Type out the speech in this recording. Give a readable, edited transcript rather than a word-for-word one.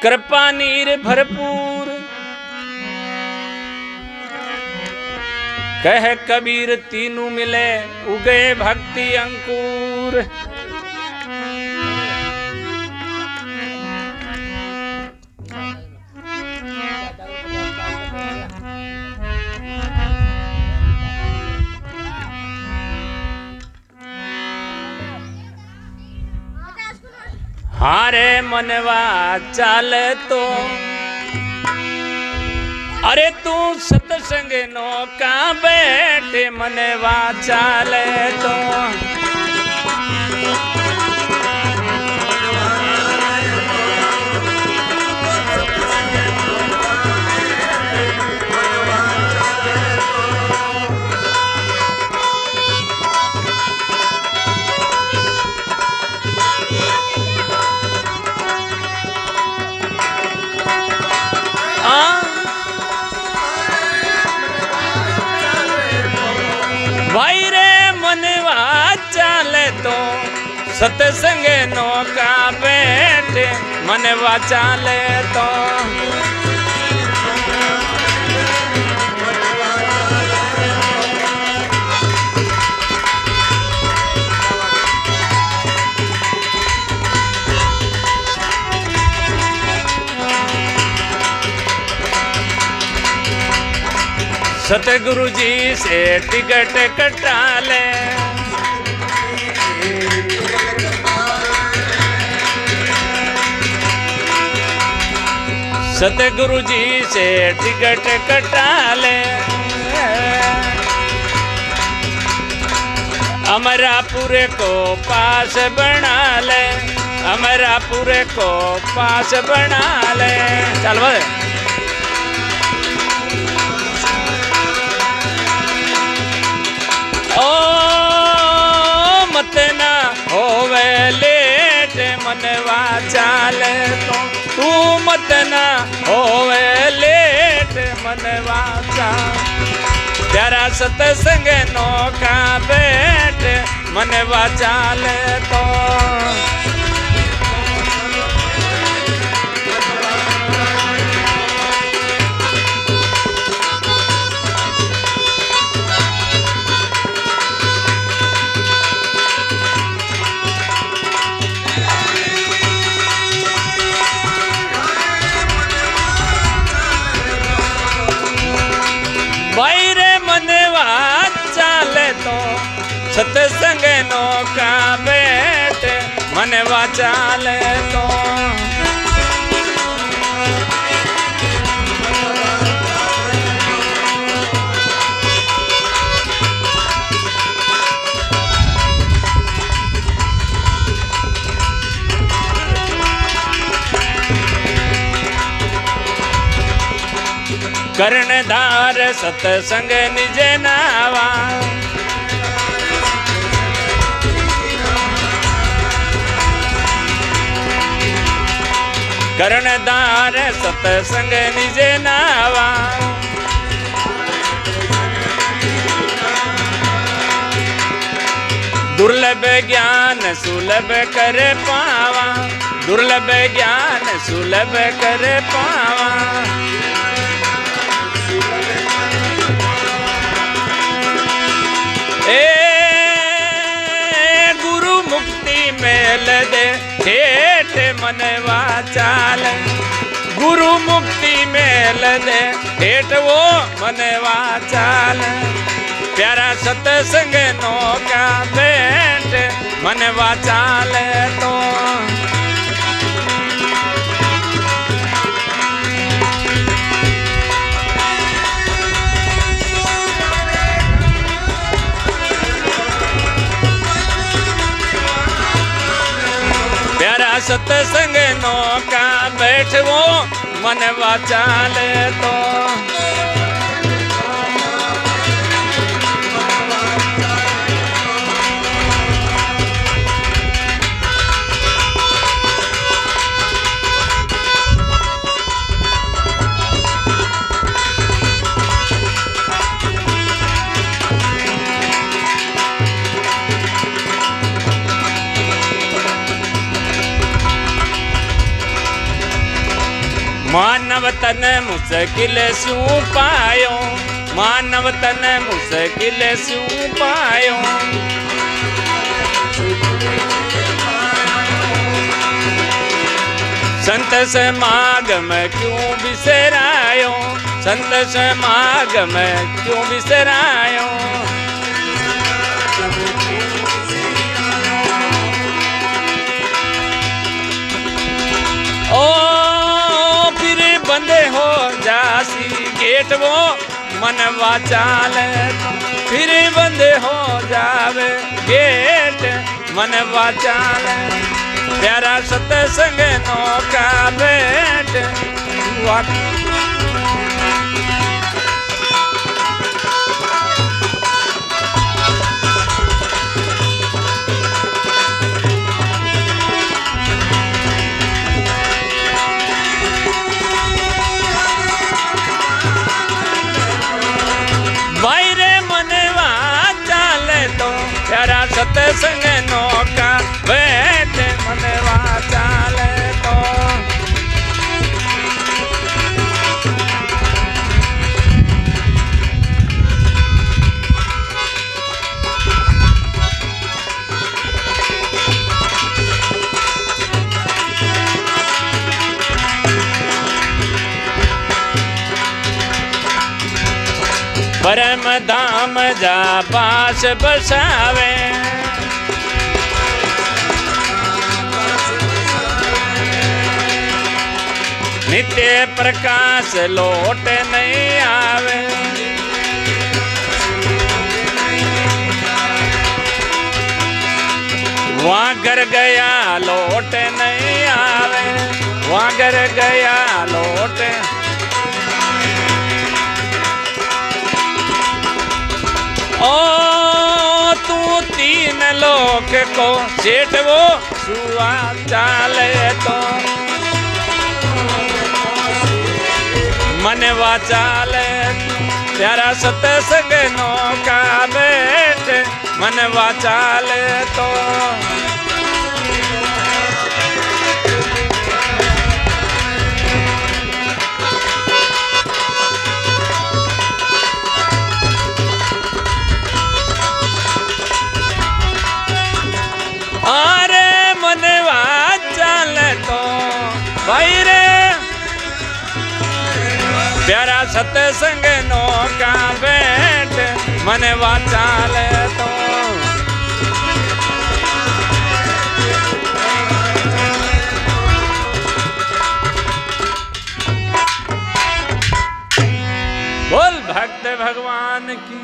कृपा नीर भरपूर कह कबीर तीनू मिले उगे भक्ति अंकुर। हारे मनवा चाले तो अरे तू सत्संग नो का बैठे मनवा चाले तो भाई रे मनवा चाले तो सत्संग नो का बैठे मनवा चाले तो सतगुरु जी से टिकट कटा ले सतगुरु जी से टिकट कटा ले अमरापुर को पास बना ले अमरापुर को पास बना ले। चल भाई ओ मत ना होवे लेट मनवा चाले तो तू मत ना होवे लेट मनवा चाल तेरा सत्संग नो का बैठ मनवा चाले तो सत्संग नो का बैठ मनवा चाले तो कर्णधार सत्संग निज नावा कर्णधार सत्संग निज नावा दुर्लभ ज्ञान सुलभ कर पावा दुर्लभ ज्ञान सुलभ कर पावा गुरु मुक्ति मेल दे ठेठ मनवा चाल गुरु मुक्ति मेल दे ठेठ वो मनवा चाल प्यारा सत्संग नो का बैठ मनवा चाल तो सत्संग नो का बैठवो मनवा चाले तो मानव तन मुश्किल स्यूं पायो, मानव तन मुश्किल स्यूं पायो। संत समागम क्यों बिसरायो, संत समागम क्यों बिसरायो। ओ फिर बंदे हो जासी गेट वो मन वाचाल, फिर बंदे हो जावे गेट मन वाचाल। प्यारा सत्संग नौका भेंट बाहरे मनवा चाले तो प्यारा सत्संग नौका भेंट मनवा चाले तो। परम धाम जा पास बसावे, नित्य प्रकाश लौट नहीं आवे। वहाँ घर गया लौट नहीं आवे, वहाँ घर गया लौट। ओ तू तीन लोक को सेठ वो सुआ चाले तो मन वाचाले। प्यारा सत्संग नौका भेंट मन वाचाले तो। अरे मनवा चाले तो भाई रे, प्यारा सत्संग नौका भेंट मनवा चाले तो। बोल भक्त भगवान की।